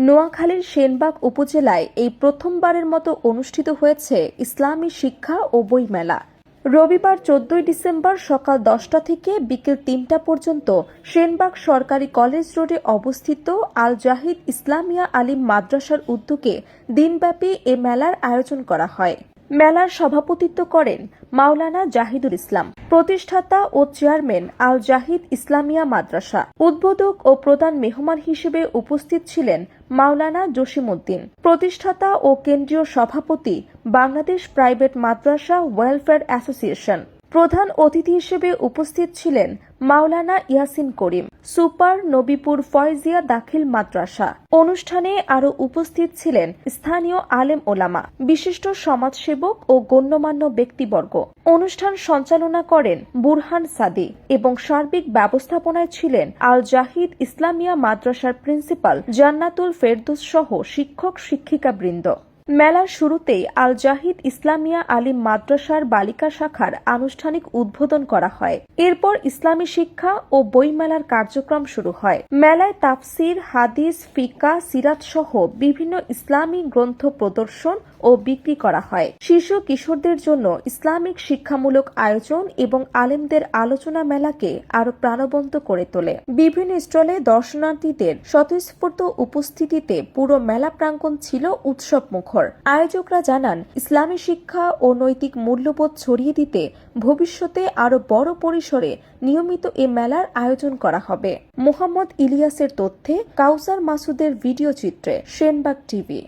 নোয়াখালীর সেনবাগ উপজেলায় এই প্রথমবারের মতো অনুষ্ঠিত হয়েছে ইসলামী শিক্ষা ও বই মেলা। রবিবার 14 ডিসেম্বর সকাল 10টা থেকে বিকেল 3টা পর্যন্ত সেনবাগ সরকারি কলেজ রোডে অবস্থিত আল জাহিদ ইসলামিয়া আলিম মাদ্রাসার উদ্যোগে দিনব্যাপী এ মেলার আয়োজন করা হয়। মেলার সভাপতিত্ব করেন মাওলানা জাহিদুল ইসলাম, প্রতিষ্ঠাতা ও চেয়ারম্যান আল জাহিদ ইসলামিয়া মাদ্রাসা। উদ্বোধক ও প্রধান মেহমান হিসেবে উপস্থিত ছিলেন মাওলানা জসিমউদ্দিন, প্রতিষ্ঠাতা ও কেন্দ্রীয় সভাপতি বাংলাদেশ প্রাইভেট মাদ্রাসা ওয়েলফেয়ার অ্যাসোসিয়েশন। প্রধান অতিথি হিসেবে উপস্থিত ছিলেন মাওলানা ইয়াসিন করিম, সুপার নবীপুর ফয়জিয়া দাখিল মাদ্রাসা। অনুষ্ঠানে আরও উপস্থিত ছিলেন স্থানীয় আলেম ওলামা, বিশিষ্ট সমাজসেবক ও গণ্যমান্য ব্যক্তিবর্গ। অনুষ্ঠান সঞ্চালনা করেন বুরহান সাদি এবং সার্বিক ব্যবস্থাপনায় ছিলেন আল জাহিদ ইসলামিয়া মাদ্রাসার প্রিন্সিপাল জান্নাতুল ফেরদৌস সহ শিক্ষক শিক্ষিকাবৃন্দ। মেলার শুরুতেই আল জাহিদ ইসলামিয়া আলিম মাদ্রাসার বালিকা শাখার আনুষ্ঠানিক উদ্বোধন করা হয়। এরপর ইসলামী শিক্ষা ও বইমেলার কার্যক্রম শুরু হয়। মেলায় তাফসির, হাদিস, ফিকা, সিরাত সহ বিভিন্ন ইসলামী গ্রন্থ প্রদর্শন ও বিক্রি করা হয়। শিশু কিশোরদের জন্য ইসলামিক শিক্ষামূলক আয়োজন এবং আলেমদের আলোচনা মেলাকে আরো প্রাণবন্ত করে তোলে। বিভিন্ন স্টলে দর্শনার্থীদের স্বতঃস্ফূর্ত উপস্থিতিতে পুরো মেলা প্রাঙ্গণ ছিল উৎসবমুখর। আয়োজকরা জানান, ইসলামী শিক্ষা ও নৈতিক মূল্যবোধ ছড়িয়ে দিতে ভবিষ্যতে আরো বড় পরিসরে নিয়মিত এ মেলার আয়োজন করা হবে। মোহাম্মদ ইলিয়াসের তথ্যে কাউসার মাসুদের ভিডিও চিত্রে সেনবাগ টিভি।